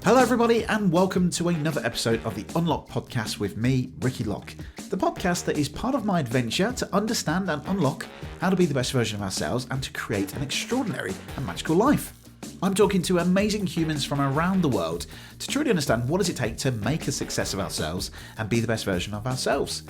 Hello everybody and welcome to another episode of the Unlock podcast with me, Ricky Locke. The podcast that is part of my adventure to understand and unlock how to be the best version of ourselves and to create an extraordinary and magical life. I'm talking to amazing humans from around the world to truly understand what does it take to make a success of ourselves and be the best version of ourselves.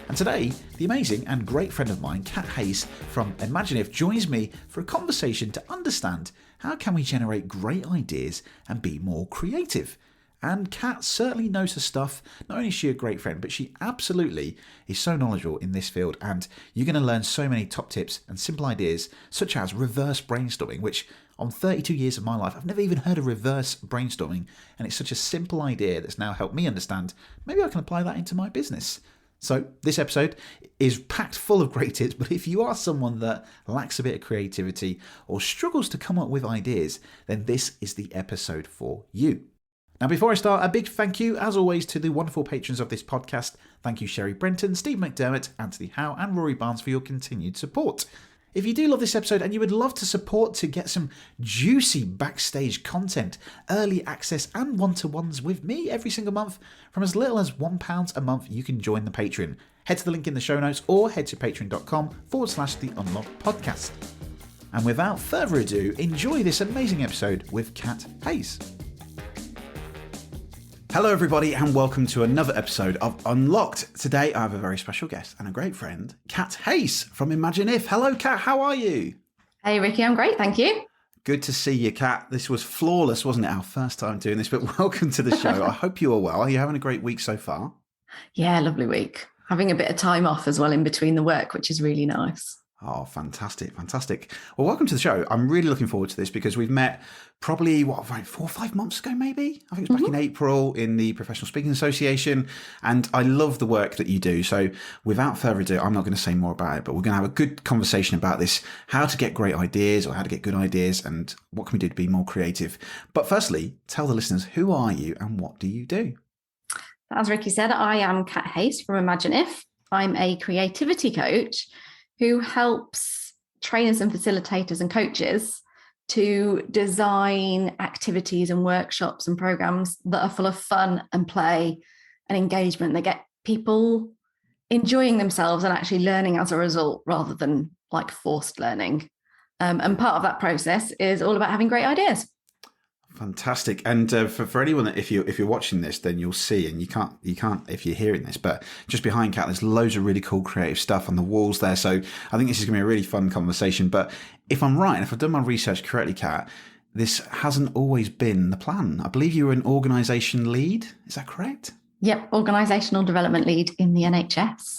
And today, the amazing and great friend of mine, Cat Hase from Imagine If, joins me for a conversation to understand how can we generate great ideas and be more creative. And Cat certainly knows her stuff. Not only is she a great friend, but she absolutely is so knowledgeable in this field. And you're going to learn so many top tips and simple ideas, such as reverse brainstorming, which on 32 years of my life, I've never even heard of reverse brainstorming. And it's such a simple idea that's now helped me understand, maybe I can apply that into my business. So this episode is packed full of great tips, but if you are someone that lacks a bit of creativity or struggles to come up with ideas, then this is the episode for you. Now, before I start, a big thank you, as always, to the wonderful patrons of this podcast. Thank you, Sherry Brenton, Steve McDermott, Anthony Howe, and Rory Barnes for your continued support. If you do love this episode and you would love to support to get some juicy backstage content, early access and one-to-ones with me every single month, from as little as £1 a month, you can join the Patreon. Head to the link in the show notes or head to patreon.com/The Unlock Podcast. And without further ado, enjoy this amazing episode with Cat Hase. Hello everybody and welcome to another episode of Unlocked. Today I have a very special guest and a great friend, Cat Hase from Imagine If. Hello Cat, how are you? Hey Ricky, I'm great, thank you. Good to see you, Cat. This was flawless, wasn't it? Our first time doing this, but welcome to the show. I hope you are well. Are you having a great week so far? Yeah, lovely week. Having a bit of time off as well in between the work, which is really nice. Oh, fantastic, fantastic. Well, welcome to the show. I'm really looking forward to this because we've met probably, 4 or 5 months ago, maybe? I think it was back in April in the Professional Speaking Association. And I love the work that you do. So without further ado, I'm not going to say more about it, but we're going to have a good conversation about this, how to get great ideas or how to get good ideas and what can we do to be more creative. But firstly, tell the listeners, who are you and what do you do? As Ricky said, I am Cat Hase from Imagine If. I'm a creativity coach who helps trainers and facilitators and coaches to design activities and workshops and programs that are full of fun and play and engagement that get people enjoying themselves and actually learning as a result rather than like forced learning. And part of that process is all about having great ideas. Fantastic. And for anyone that if you're watching this, then you'll see, and you can't if you're hearing this, but just behind Cat, there's loads of really cool creative stuff on the walls there. So I think this is going to be a really fun conversation. But if I'm right, if I've done my research correctly, Cat, this hasn't always been the plan. I believe you were an organisation lead. Is that correct? Yep, organisational development lead in the NHS.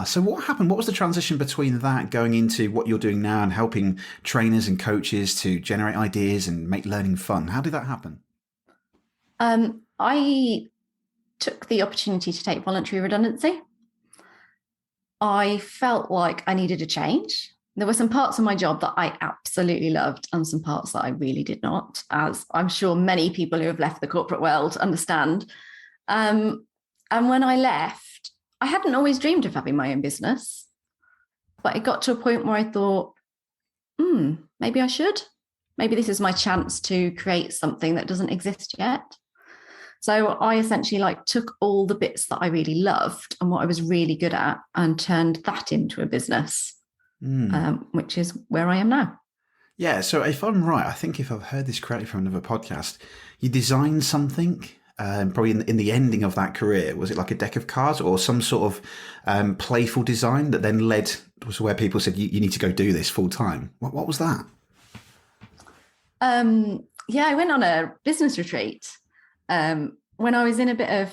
So what happened? What was the transition between that going into what you're doing now and helping trainers and coaches to generate ideas and make learning fun? How did that happen? I took the opportunity to take voluntary redundancy. I felt like I needed a change. There were some parts of my job that I absolutely loved and some parts that I really did not, as I'm sure many people who have left the corporate world understand. And when I left, I hadn't always dreamed of having my own business, but it got to a point where I thought, maybe I should. Maybe this is my chance to create something that doesn't exist yet. So I essentially took all the bits that I really loved and what I was really good at and turned that into a business, which is where I am now. Yeah. So if I'm right, I think if I've heard this correctly from another podcast, you designed something. Probably in the ending of that career, was it like a deck of cards or some sort of playful design that then led to where people said, you need to go do this full time? What was that? I went on a business retreat when I was in I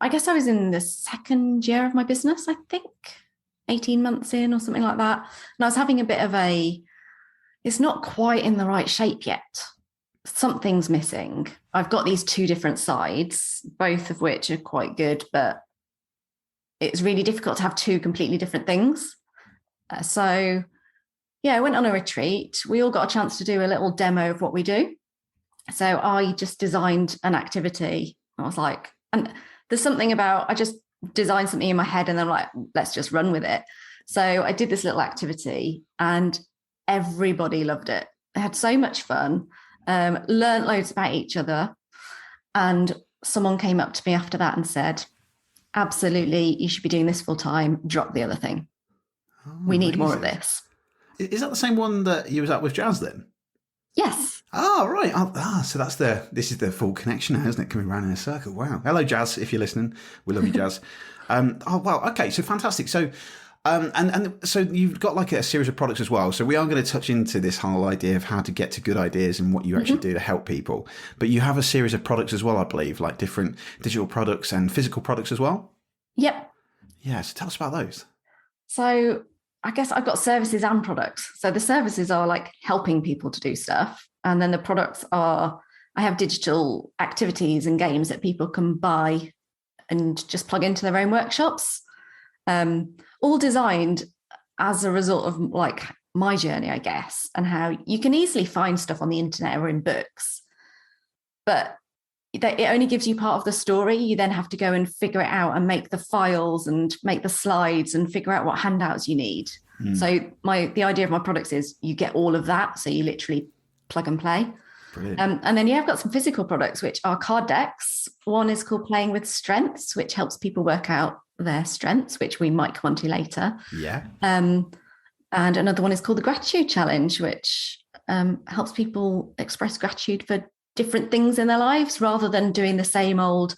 was in the second year of my business, I think 18 months in or something like that. And I was having a bit of it's not quite in the right shape yet. Something's missing. I've got these two different sides, both of which are quite good, but it's really difficult to have two completely different things. I went on a retreat. We all got a chance to do a little demo of what we do. So I just designed an activity. I was like, and there's something about, I just designed something in my head and I'm like, let's just run with it. So I did this little activity and everybody loved it. I had so much fun. Learned loads about each other. And someone came up to me after that and said, absolutely, you should be doing this full time. Drop the other thing. Oh, We need more of amazing. this. Is that the same one that you was at with Jazz then? Yes. Oh, right. So this is the full connection now, isn't it? Coming round in a circle. Wow. Hello, Jazz, if you're listening. We love you, Jazz. Oh, wow. Okay. So fantastic. So, and so you've got like a series of products as well. So we are going to touch into this whole idea of how to get to good ideas and what you actually do to help people. But you have a series of products as well, I believe, like different digital products and physical products as well. Yep. Yeah. So tell us about those. So I guess I've got services and products. So the services are like helping people to do stuff. And then the products are, I have digital activities and games that people can buy and just plug into their own workshops. All designed as a result of like my journey, I guess, and how you can easily find stuff on the internet or in books, but it only gives you part of the story. You then have to go and figure it out and make the files and make the slides and figure out what handouts you need. So the idea of my products is you get all of that. So you literally plug and play. And then I've got some physical products, which are card decks. One is called Playing with Strengths, which helps people work out their strengths, which we might come on to later. Yeah. And another one is called the Gratitude Challenge, which helps people express gratitude for different things in their lives rather than doing the same old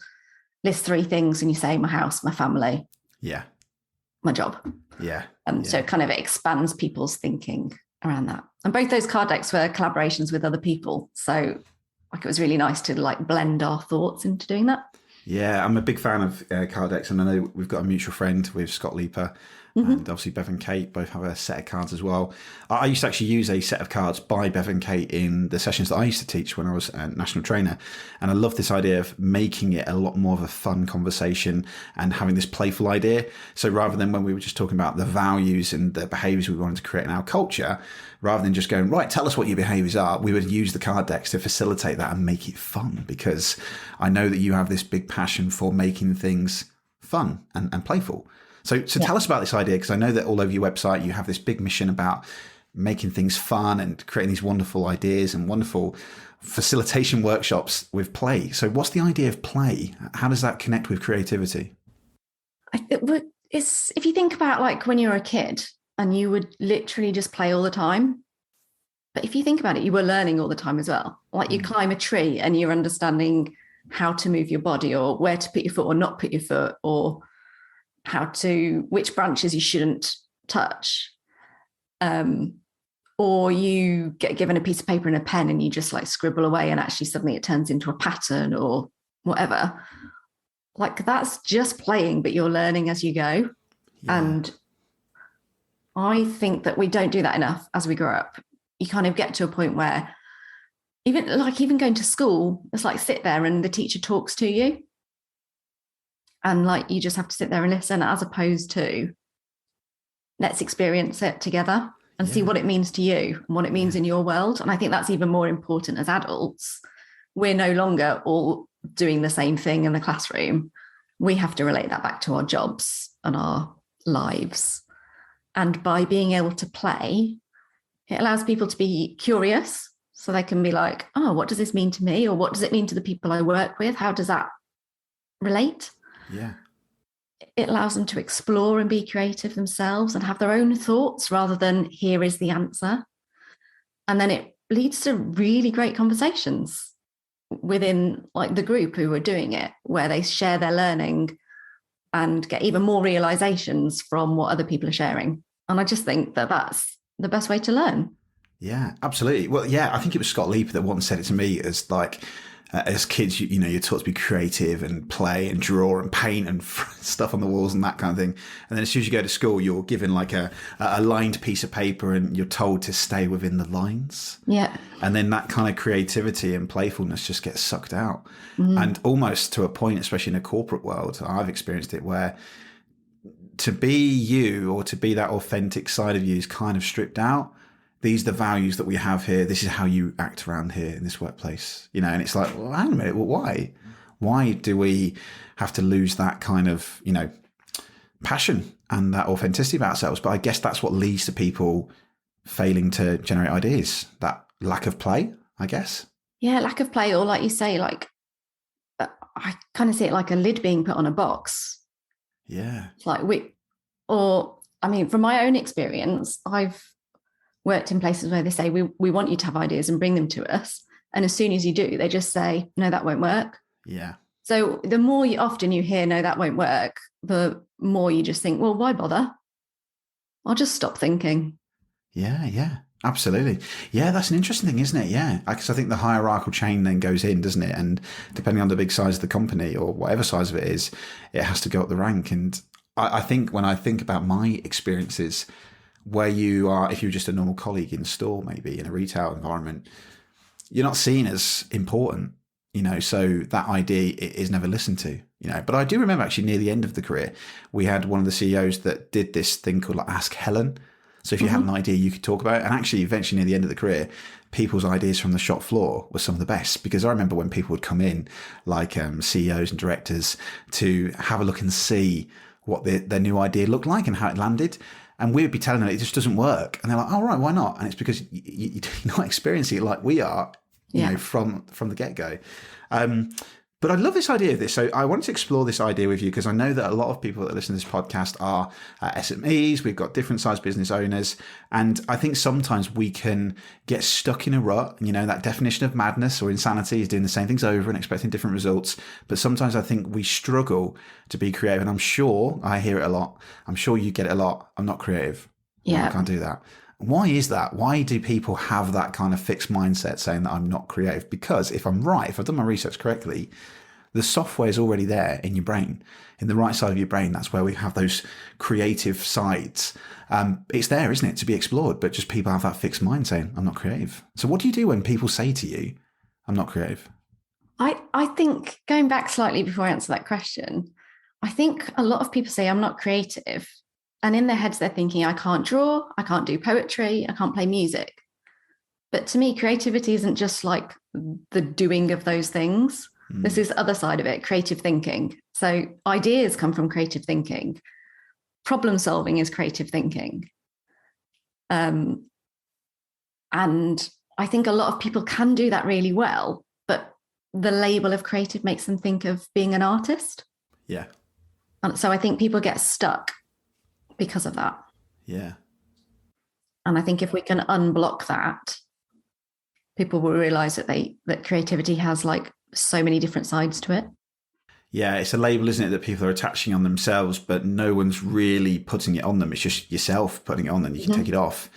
list 3 things and you say my house, my family, my job. So it kind of expands people's thinking around that. And both those card decks were collaborations with other people. So like it was really nice to like blend our thoughts into doing that. Yeah, I'm a big fan of card decks, and I know we've got a mutual friend with Scott Leaper, and obviously Bev and Kate both have a set of cards as well. I used to actually use a set of cards by Bev and Kate in the sessions that I used to teach when I was a national trainer, and I love this idea of making it a lot more of a fun conversation and having this playful idea. So rather than when we were just talking about the values and the behaviours we wanted to create in our culture, rather than just going, right, tell us what your behaviours are, we would use the card decks to facilitate that and make it fun, because I know that you have this big passion for making things fun and playful. So tell us about this idea, because I know that all over your website you have this big mission about making things fun and creating these wonderful ideas and wonderful facilitation workshops with play. So what's the idea of play? How does that connect with creativity? If you think about like when you were a kid and you would literally just play all the time. But if you think about it, you were learning all the time as well. Like you climb a tree and you're understanding how to move your body or where to put your foot or not put your foot, or which branches you shouldn't touch. Or you get given a piece of paper and a pen and you just like scribble away and actually suddenly it turns into a pattern or whatever. Like that's just playing, but you're learning as you go. Yeah. And I think that we don't do that enough as we grow up. You kind of get to a point where even going to school, it's like sit there and the teacher talks to you. And like, you just have to sit there and listen, as opposed to let's experience it together and see what it means to you and what it means in your world. And I think that's even more important as adults. We're no longer all doing the same thing in the classroom. We have to relate that back to our jobs and our lives. And by being able to play, it allows people to be curious. So they can be like, oh, what does this mean to me? Or what does it mean to the people I work with? How does that relate? Yeah. It allows them to explore and be creative themselves and have their own thoughts rather than here is the answer. And then it leads to really great conversations within like the group who are doing it, where they share their learning and get even more realizations from what other people are sharing. And I just think that that's the best way to learn. Yeah, absolutely. Well, yeah, I think it was Scott Leaper that once said it to me as like, as kids, you're taught to be creative and play and draw and paint and stuff on the walls and that kind of thing. And then as soon as you go to school, you're given like a lined piece of paper and you're told to stay within the lines. Yeah. And then that kind of creativity and playfulness just gets sucked out. And almost to a point, especially in a corporate world, I've experienced it, where to be you or to be that authentic side of you is kind of stripped out. These are the values that we have here. This is how you act around here in this workplace, and it's like, well, hang on a minute. Well, why? Why do we have to lose that kind of, passion and that authenticity of ourselves? But I guess that's what leads to people failing to generate ideas. That lack of play, I guess. Yeah, lack of play, or like you say, like I kind of see it like a lid being put on a box. Yeah. It's like from my own experience, I've worked in places where they say, we want you to have ideas and bring them to us. And as soon as you do, they just say, no, that won't work. Yeah. So the more often you hear, no, that won't work, the more you just think, well, why bother? I'll just stop thinking. Yeah, absolutely. Yeah, that's an interesting thing, isn't it? Yeah, because I think the hierarchical chain then goes in, doesn't it? And depending on the big size of the company or whatever size of it is, it has to go up the rank. And I think when I think about my experiences, where you are, if you're just a normal colleague in store, maybe in a retail environment, you're not seen as important, so that idea is never listened to, But I do remember actually near the end of the career, we had one of the CEOs that did this thing called like Ask Helen. So if you had an idea, you could talk about it. And actually, eventually near the end of the career, people's ideas from the shop floor were some of the best. Because I remember when people would come in, like CEOs and directors, to have a look and see what their new idea looked like and how it landed. And we would be telling them it just doesn't work. And they're like, oh, right, why not? And it's because you're not experiencing it like we are, from the get-go. But I love this idea of this. So I wanted to explore this idea with you because I know that a lot of people that listen to this podcast are SMEs. We've got different size business owners. And I think sometimes we can get stuck in a rut. That definition of madness or insanity is doing the same things over and expecting different results. But sometimes I think we struggle to be creative. And I'm sure I hear it a lot. I'm sure you get it a lot. I'm not creative. Yeah. I can't do that. Why is that? Why do people have that kind of fixed mindset saying that I'm not creative? Because if I'm right, if I've done my research correctly, the software is already there in your brain, in the right side of your brain. That's where we have those creative sides. It's there, isn't it, to be explored, but just people have that fixed mind saying, I'm not creative. So what do you do when people say to you, I'm not creative? I think going back slightly before I answer that question, I think a lot of people say I'm not creative. And in their heads, they're thinking, I can't draw, I can't do poetry, I can't play music. But to me, creativity isn't just like the doing of those things. This is the other side of it, creative thinking. So ideas come from creative thinking. Problem solving is creative thinking. And I think a lot of people can do that really well, but the label of creative makes them think of being an artist. Yeah. And so I think people get stuck because of that. Yeah. And I think if we can unblock that, people will realize that creativity has like so many different sides to it. Yeah, it's a label, isn't it, that people are attaching on themselves, but no one's really putting it on them. It's just yourself putting it on them. You can take it off.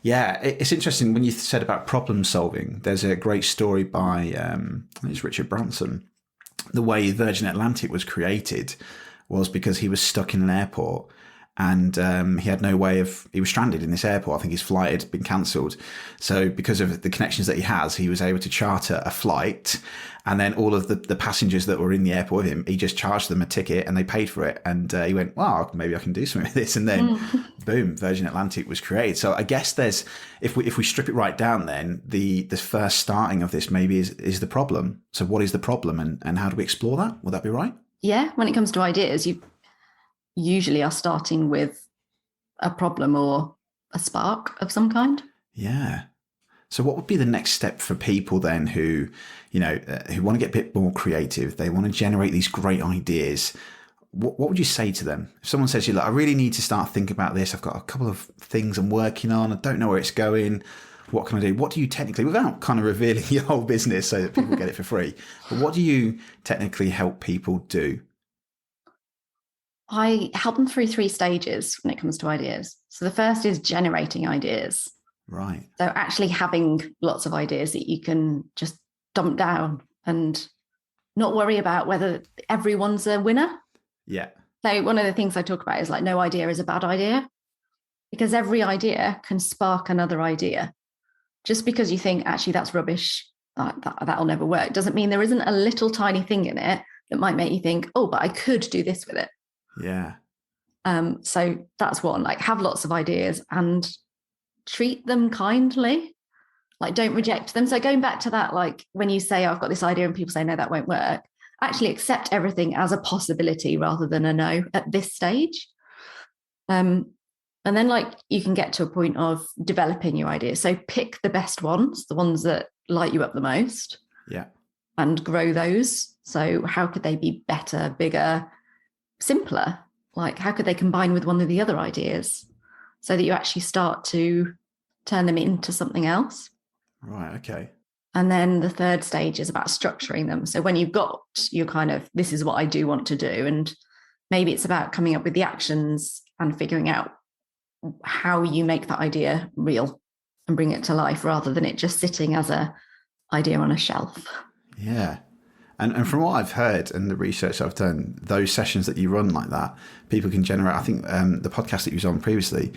Yeah, it's interesting when you said about problem solving. There's a great story by, I think it's Richard Branson. The way Virgin Atlantic was created was because he was stuck in an airport. And he had no way he was stranded in this airport. I think his flight had been cancelled. So because of the connections that he has, he was able to charter a flight. And then all of the passengers that were in the airport with him, he just charged them a ticket and they paid for it. And he went, wow, maybe I can do something with this. And then boom, Virgin Atlantic was created. So I guess if we strip it right down, then the first starting of this maybe is the problem. So what is the problem and how do we explore that? Would that be right? Yeah. When it comes to ideas, you usually are starting with a problem or a spark of some kind. Yeah. So what would be the next step for people then who want to get a bit more creative? They want to generate these great ideas. What would you say to them? If someone says to you, look, I really need to start thinking about this. I've got a couple of things I'm working on. I don't know where it's going. What can I do? What do you technically, without kind of revealing your whole business so that people get it for free, but what do you technically help people do? I help them through 3 stages when it comes to ideas. So the first is generating ideas. Right. So actually having lots of ideas that you can just dump down and not worry about whether everyone's a winner. Yeah. So one of the things I talk about is like no idea is a bad idea, because every idea can spark another idea. Just because you think actually that's rubbish, that'll never work, doesn't mean there isn't a little tiny thing in it that might make you think, oh, but I could do this with it. Yeah. So that's one, like have lots of ideas and treat them kindly, like don't reject them. So going back to that, like when you say, oh, I've got this idea and people say, no, that won't work, actually accept everything as a possibility rather than a no at this stage. And then like you can get to a point of developing your ideas. So pick the best ones, the ones that light you up the most. Yeah. and grow those. So how could they be better, bigger, simpler? Like how could they combine with one of the other ideas so that you actually start to turn them into something else? Right. Okay. And then the third stage is about structuring them. So when you've got your kind of, this is what I do want to do, and maybe it's about coming up with the actions and figuring out how you make that idea real and bring it to life rather than it just sitting as a idea on a shelf. Yeah. And from what I've heard and the research I've done, those sessions that you run like that, people can generate, I think the podcast that you was on previously,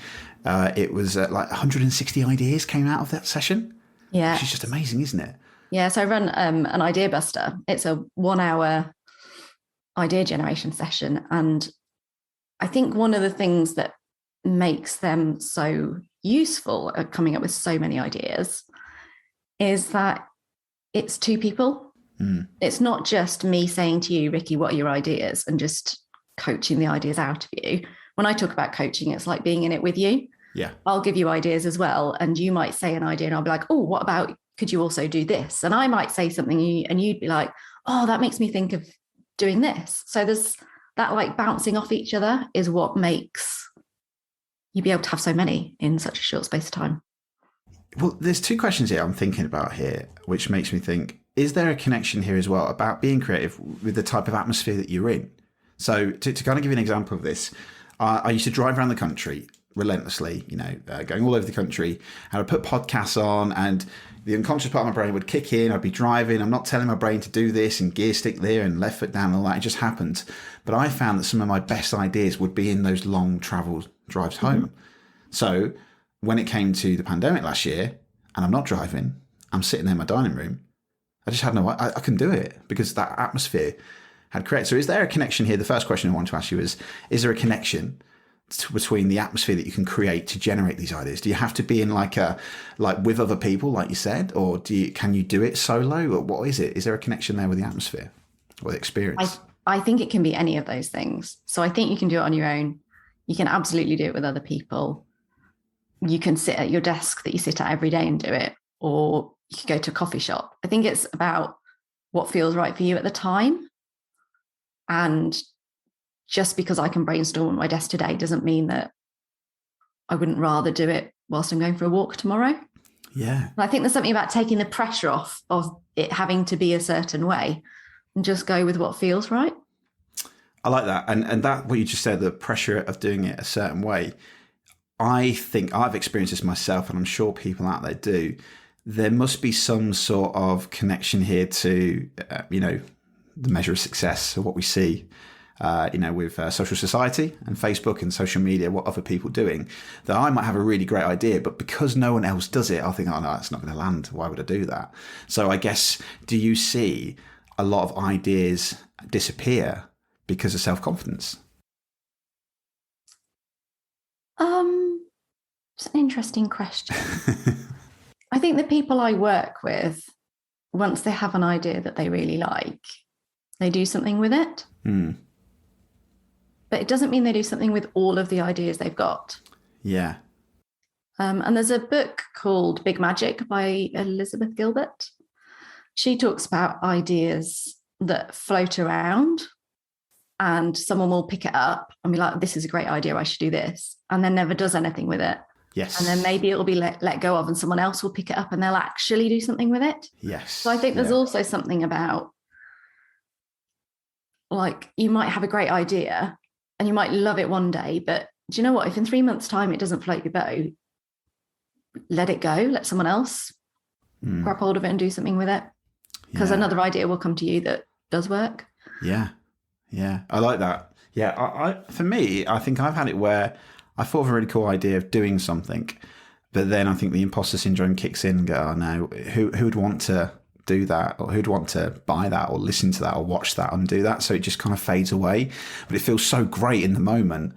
it was like 160 ideas came out of that session. Yeah. Which is just amazing, isn't it? Yeah. So I run an idea buster. It's a 1 hour idea generation session. And I think one of the things that makes them so useful at coming up with so many ideas is that it's two people. It's not just me saying to you, Ricky, what are your ideas? And just coaching the ideas out of you. When I talk about coaching, it's like being in it with you. Yeah. I'll give you ideas as well. And you might say an idea and I'll be like, oh, what about, could you also do this? And I might say something and you'd be like, oh, that makes me think of doing this. So there's that like bouncing off each other is what makes you be able to have so many in such a short space of time. Well, there's two questions here I'm thinking about here, which makes me think, is there a connection here as well about being creative with the type of atmosphere that you're in? So to kind of give you an example of this, I used to drive around the country relentlessly, going all over the country, and I'd put podcasts on and the unconscious part of my brain would kick in. I'd be driving. I'm not telling my brain to do this and gear stick there and left foot down and all that. It just happened. But I found that some of my best ideas would be in those long travel drives home. So when it came to the pandemic last year and I'm not driving, I'm sitting there in my dining room, I just had I couldn't do it because that atmosphere had created. So is there a connection here? The first question I wanted to ask you is there a connection between the atmosphere that you can create to generate these ideas? Do you have to be in like with other people, like you said, or can you do it solo? Or what is it? Is there a connection there with the atmosphere or the experience? I think it can be any of those things. So I think you can do it on your own. You can absolutely do it with other people. You can sit at your desk that you sit at every day and do it, or you could go to a coffee shop. I think it's about what feels right for you at the time. And just because I can brainstorm at my desk today doesn't mean that I wouldn't rather do it whilst I'm going for a walk tomorrow. Yeah. And I think there's something about taking the pressure off of it having to be a certain way and just go with what feels right. I like that. And that, what you just said, the pressure of doing it a certain way, I think I've experienced this myself, and I'm sure people out there do. There must be some sort of connection here to, the measure of success, or what we see, with social society and Facebook and social media, what other people are doing, that I might have a really great idea, but because no one else does it, I think, oh no, that's not going to land. Why would I do that? So I guess, do you see a lot of ideas disappear because of self-confidence? It's an interesting question. I think the people I work with, once they have an idea that they really like, they do something with it. But it doesn't mean they do something with all of the ideas they've got. Yeah. And there's a book called Big Magic by Elizabeth Gilbert. She talks about ideas that float around and someone will pick it up and be like, this is a great idea, I should do this. And then never does anything with it. Yes. And then maybe it'll be let go of and someone else will pick it up and they'll actually do something with it. Yes. So I think there's also something about, like, you might have a great idea and you might love it one day, but do you know what? If in 3 months' time it doesn't float your boat, let it go. Let someone else grab hold of it and do something with it. Because another idea will come to you that does work. Yeah. Yeah. I like that. Yeah. For me, I think I've had it where I thought of a really cool idea of doing something, but then I think the imposter syndrome kicks in and go, oh no, who would want to do that, or who'd want to buy that or listen to that or watch that and do that? So it just kind of fades away, but it feels so great in the moment,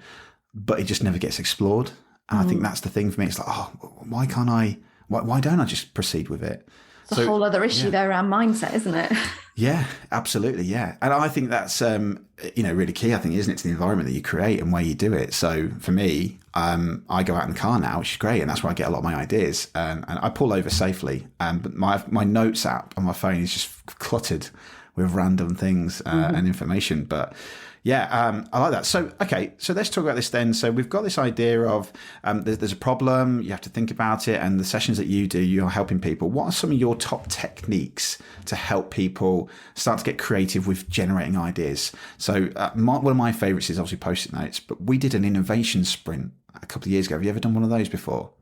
but it just never gets explored. And I think that's the thing for me. It's like, oh, why don't I just proceed with it? It's a whole other issue there around mindset, isn't it? Yeah, absolutely. Yeah. And I think that's, really key, I think, isn't it, to the environment that you create and where you do it. So for me, I go out in the car now, which is great. And that's where I get a lot of my ideas. And I pull over safely. But my notes app on my phone is just cluttered with random things and information. But yeah, I like that. So, okay, so let's talk about this then. So we've got this idea of there's a problem, you have to think about it, and the sessions that you do, you're helping people. What are some of your top techniques to help people start to get creative with generating ideas? So one of my favorites is obviously Post-it notes, but we did an innovation sprint a couple of years ago. Have you ever done one of those before?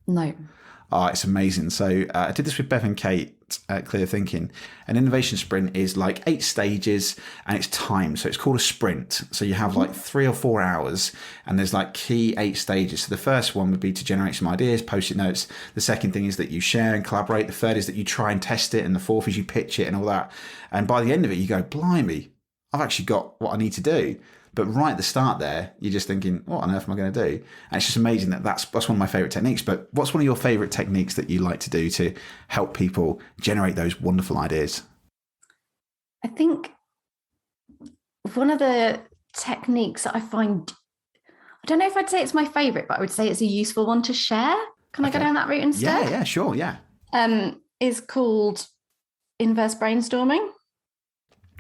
No. Oh, it's amazing. So I did this with Bev and Kate at Clear Thinking. An innovation sprint is like 8 stages and it's timed. So it's called a sprint. So you have like 3 or 4 hours and there's like key 8 stages. So the first one would be to generate some ideas, Post-it notes. The second thing is that you share and collaborate. The third is that you try and test it. And the fourth is you pitch it and all that. And by the end of it, you go, blimey, I've actually got what I need to do. But right at the start there, you're just thinking, what on earth am I going to do? And it's just amazing that's one of my favorite techniques. But what's one of your favorite techniques that you like to do to help people generate those wonderful ideas? I think one of the techniques that I find, I don't know if I'd say it's my favorite, but I would say it's a useful one to share. Can I go down that route instead? Yeah, sure. Yeah. Is called inverse brainstorming.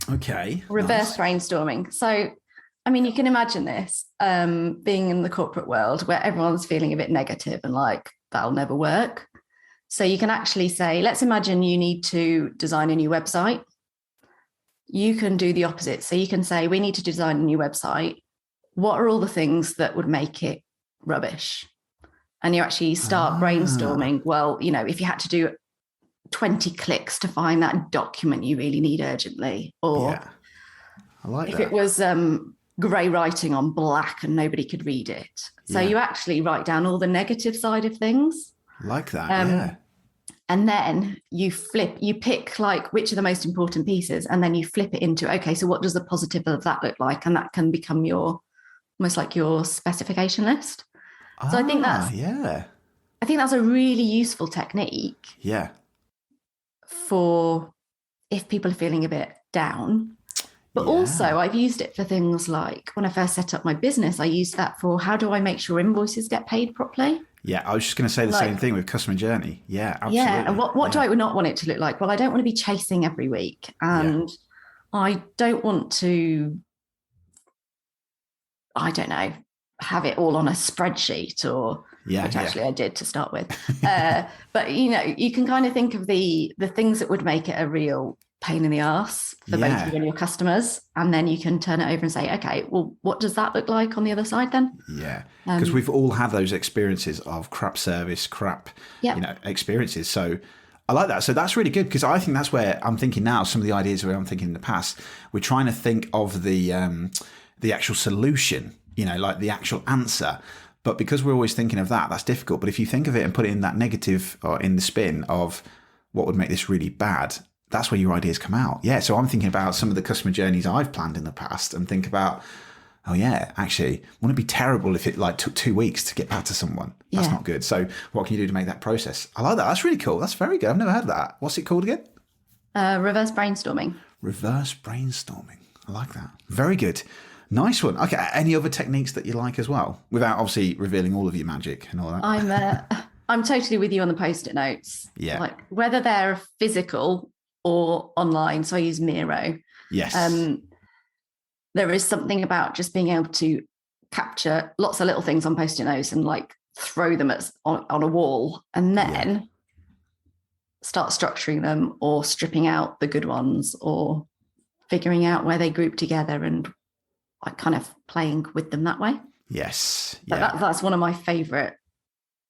Okay. Reverse brainstorming. So, I mean, you can imagine this being in the corporate world where everyone's feeling a bit negative and like, that'll never work. So you can actually say, let's imagine you need to design a new website. You can do the opposite. So you can say, we need to design a new website. What are all the things that would make it rubbish? And you actually start brainstorming. Well, if you had to do 20 clicks to find that document you really need urgently, or I like if that. it was grey writing on black and nobody could read it. So you actually write down all the negative side of things. Like that, And then you pick like which are the most important pieces, and then you flip it into, okay, so what does the positive of that look like? And that can become almost like your specification list. So I think that's a really useful technique. Yeah. For if people are feeling a bit down. But also I've used it for things like when I first set up my business, I used that for how do I make sure invoices get paid properly? Yeah, I was just going to say the same thing with customer journey. Yeah, absolutely. Yeah, and what do I not want it to look like? Well, I don't want to be chasing every week. And I don't want to, I don't know, have it all on a spreadsheet which actually I did to start with. But, you can kind of think of the things that would make it a real pain in the arse for both you and your customers. And then you can turn it over and say, okay, well, what does that look like on the other side then? Yeah, because we've all had those experiences of crap service, experiences. So I like that. So that's really good because I think that's where I'm thinking now, some of the ideas where I'm thinking in the past, we're trying to think of the actual solution, like the actual answer. But because we're always thinking of that, that's difficult. But if you think of it and put it in that negative or in the spin of what would make this really bad, that's where your ideas come out. Yeah. So I'm thinking about some of the customer journeys I've planned in the past and think about, oh yeah, actually, wouldn't it be terrible if it like took 2 weeks to get back to someone? That's not good. So what can you do to make that process? I like that. That's really cool. That's very good. I've never heard of that. What's it called again? Reverse brainstorming. Reverse brainstorming. I like that. Very good. Nice one. Okay. Any other techniques that you like as well, without obviously revealing all of your magic and all that? I'm totally with you on the Post-it notes. Yeah. Like whether they're physical or online. So I use Miro. Yes. There is something about just being able to capture lots of little things on Post-it notes and like throw them on a wall and then start structuring them or stripping out the good ones or figuring out where they group together and like kind of playing with them that way. Yes. Yeah. That's one of my favorite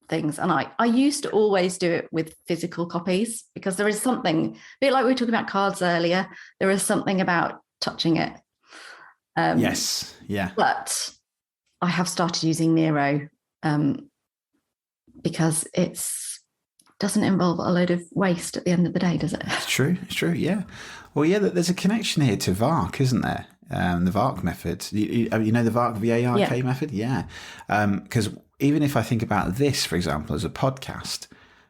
things. And I used to always do it with physical copies because there is something, a bit like we were talking about cards earlier, there is something about touching it. Yes. Yeah. But I have started using Miro because it's doesn't involve a load of waste at the end of the day, does it? It's true. Yeah. Well, yeah, there's a connection here to VARK, isn't there? The VARK method. You know the VARK, VARK method? Yeah. Because even if I think about this, for example, as a podcast,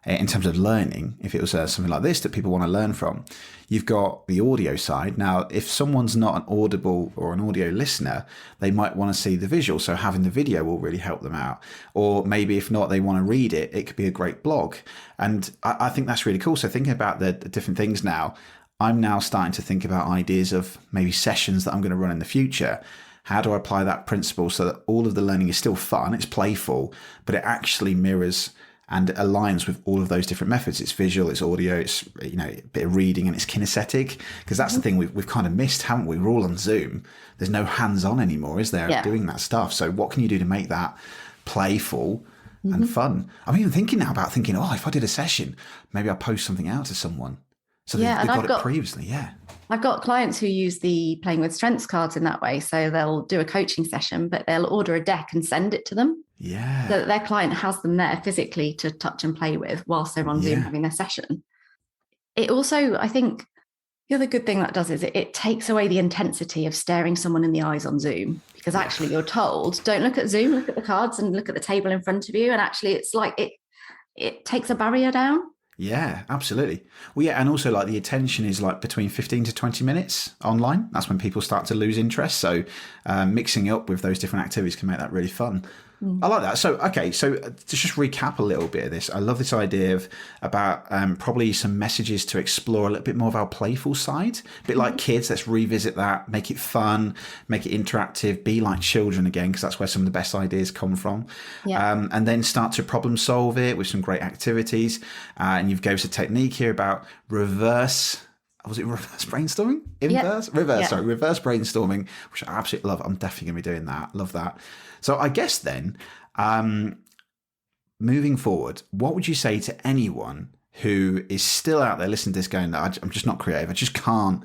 in terms of learning, if it was something like this that people want to learn from. You've got the audio side. Now, if someone's not an audible or an audio listener, they might want to see the visual. So having the video will really help them out. Or maybe if not, they want to read it, it could be a great blog. And I think that's really cool. So thinking about the different things now, I'm now starting to think about ideas of maybe sessions that I'm going to run in the future. How do I apply that principle so that all of the learning is still fun, it's playful, but it actually mirrors and aligns with all of those different methods? It's visual, it's audio, it's a bit of reading, and it's kinesthetic. Because that's the thing we've kind of missed, haven't we? We're all on Zoom. There's no hands-on anymore, is there, doing that stuff? So what can you do to make that playful and fun? I'm even thinking now about if I did a session, maybe I'll post something out to someone. So they've got it previously, I've got clients who use the Playing with Strengths cards in that way. So they'll do a coaching session, but they'll order a deck and send it to them. Yeah. So that their client has them there physically to touch and play with whilst they're on Zoom having their session. It also, I think, the other good thing that does is it takes away the intensity of staring someone in the eyes on Zoom, because actually you're told, don't look at Zoom, look at the cards and look at the table in front of you. And actually it's like it takes a barrier down. Yeah, absolutely. Well, yeah, and also like the attention is like between 15 to 20 minutes online. That's when people start to lose interest. So mixing up with those different activities can make that really fun. I like that. So, okay, so to just recap a little bit of this, I love this idea about probably some messages to explore a little bit more of our playful side. A bit like kids, let's revisit that, make it fun, make it interactive, be like children again, because that's where some of the best ideas come from. Yeah. And then start to problem solve it with some great activities. And you've gave us a technique here about reverse brainstorming? Reverse brainstorming, which I absolutely love. I'm definitely going to be doing that. Love that. So I guess then, moving forward, what would you say to anyone who is still out there listening to this going, I'm just not creative, I just can't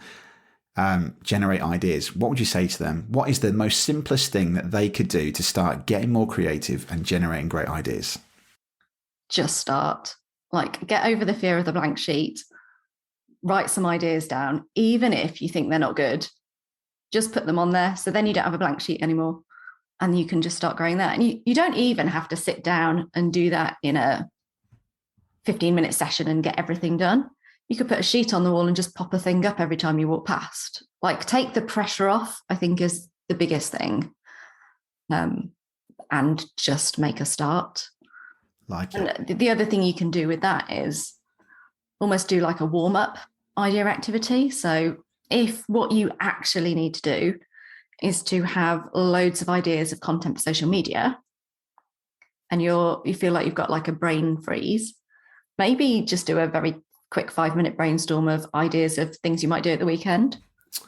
generate ideas? What would you say to them? What is the most simplest thing that they could do to start getting more creative and generating great ideas? Just start. Like, get over the fear of the blank sheet. Write some ideas down, even if you think they're not good. Just put them on there. So then you don't have a blank sheet anymore. And you can just start growing that. And you don't even have to sit down and do that in a 15-minute session and get everything done. You could put a sheet on the wall and just pop a thing up every time you walk past. Like, take the pressure off, I think, is the biggest thing. And just make a start. Like it. And the other thing you can do with that is almost do like a warm-up idea activity. So if what you actually need to do is to have loads of ideas of content for social media, and you feel like you've got like a brain freeze, maybe just do a very quick 5-minute brainstorm of ideas of things you might do at the weekend.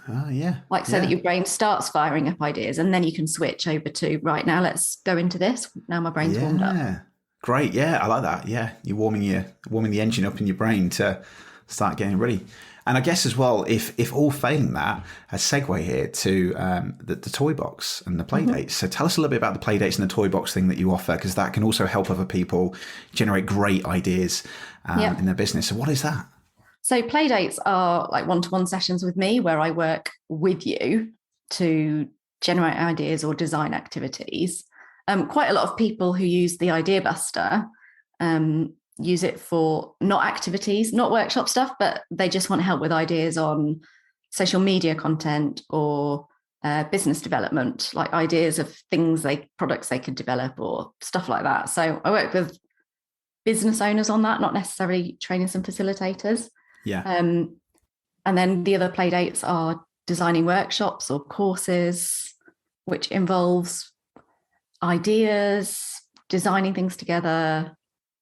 So that your brain starts firing up ideas, and then you can switch over to, right, now let's go into this. Now my brain's warmed up. Great. Yeah, I like that. Yeah, you're warming the engine up in your brain to start getting ready. And I guess as well, if all failing that, a segue here to the toy box and the play dates. So tell us a little bit about the play dates and the toy box thing that you offer, because that can also help other people generate great ideas in their business. So what is that? So play dates are like one-to-one sessions with me where I work with you to generate ideas or design activities. Quite a lot of people who use the Idea Buster use it for not activities, not workshop stuff, but they just want help with ideas on social media content or business development, like ideas of products they could develop or stuff like that. So I work with business owners on that, not necessarily trainers and facilitators. Yeah. And then the other play dates are designing workshops or courses, which involves ideas, designing things together,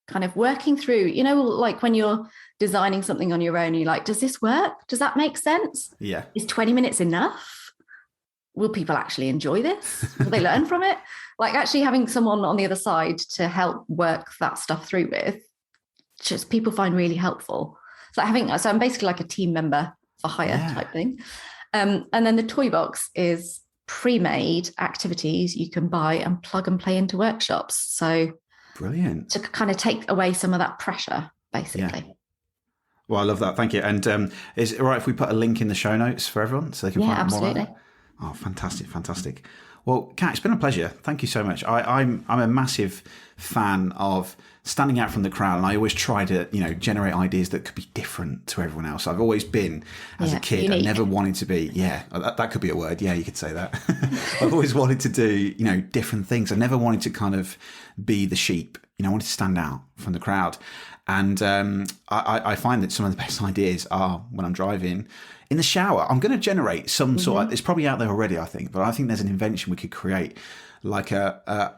kind of working through, like when you're designing something on your own, you're like, does this work? Does that make sense? Yeah. Is 20 minutes enough? Will people actually enjoy this? Will they learn from it? Like, actually having someone on the other side to help work that stuff through with, just people find really helpful. So I'm basically like a team member for hire type thing. And then the toy box is pre-made activities you can buy and plug and play into workshops. So brilliant. To kind of take away some of that pressure, basically. Yeah. Well, I love that. Thank you. And is it all right if we put a link in the show notes for everyone so they can find out more about it? Oh, fantastic, fantastic. Well, Kat, it's been a pleasure. Thank you so much. I'm a massive fan of standing out from the crowd, and I always try to, generate ideas that could be different to everyone else. I've always been, as a kid, unique. I never wanted to be, that could be a word. Yeah, you could say that. I've always wanted to do, different things. I never wanted to kind of be the sheep. I wanted to stand out from the crowd. And I find that some of the best ideas are when I'm driving in the shower. I'm going to generate some sort of, it's probably out there already, I think, but I think there's an invention we could create, like a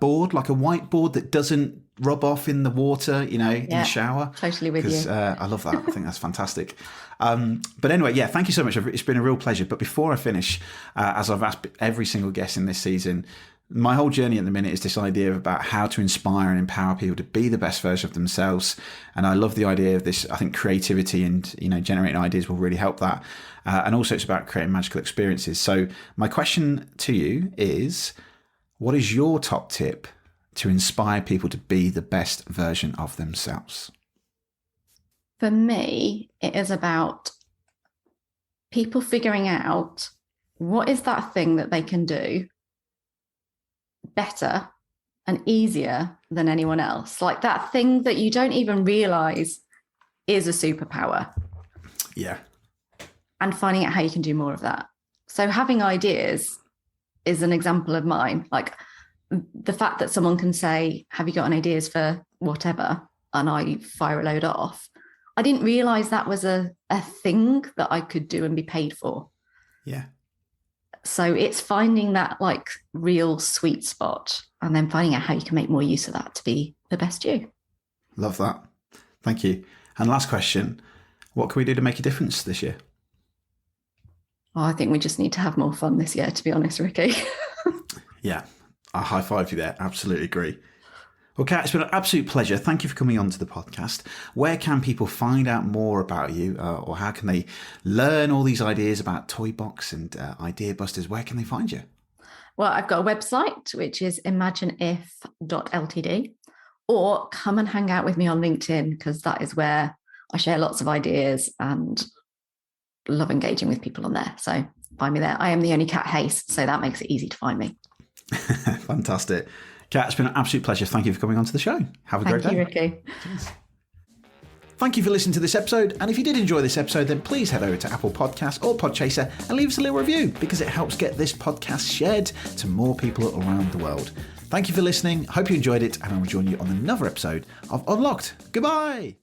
board, like a whiteboard that doesn't rub off in the water, in the shower. Totally with you. I love that. I think that's fantastic. But anyway, thank you so much. It's been a real pleasure. But before I finish, as I've asked every single guest in this season, my whole journey at the minute is this idea about how to inspire and empower people to be the best version of themselves. And I love the idea of this. I think creativity and, generating ideas will really help that. And also it's about creating magical experiences. So my question to you is, what is your top tip to inspire people to be the best version of themselves? For me, it is about people figuring out what is that thing that they can do better and easier than anyone else. Like that thing that you don't even realize is a superpower. Yeah. And finding out how you can do more of that. So having ideas is an example of mine. Like the fact that someone can say, have you got any ideas for whatever? And I fire a load off. I didn't realize that was a thing that I could do and be paid for. Yeah. So it's finding that like real sweet spot and then finding out how you can make more use of that to be the best you. Love that. Thank you. And last question, what can we do to make a difference this year? Oh, I think we just need to have more fun this year, to be honest, Ricky. Yeah, I high five you there. Absolutely agree. Well, Kat, it's been an absolute pleasure. Thank you for coming on to the podcast. Where can people find out more about you, or how can they learn all these ideas about Toy Box and Idea Busters? Where can they find you? Well, I've got a website, which is imagineif.ltd, or come and hang out with me on LinkedIn, because that is where I share lots of ideas and love engaging with people on there. So find me there. I am the only Cat Hase, so that makes it easy to find me. Fantastic. Kat, it's been an absolute pleasure. Thank you for coming on to the show. Have a great day. Thank you, Ricky. Cheers. Thank you for listening to this episode. And if you did enjoy this episode, then please head over to Apple Podcasts or Podchaser and leave us a little review, because it helps get this podcast shared to more people around the world. Thank you for listening. Hope you enjoyed it, and I will join you on another episode of Unlocked. Goodbye.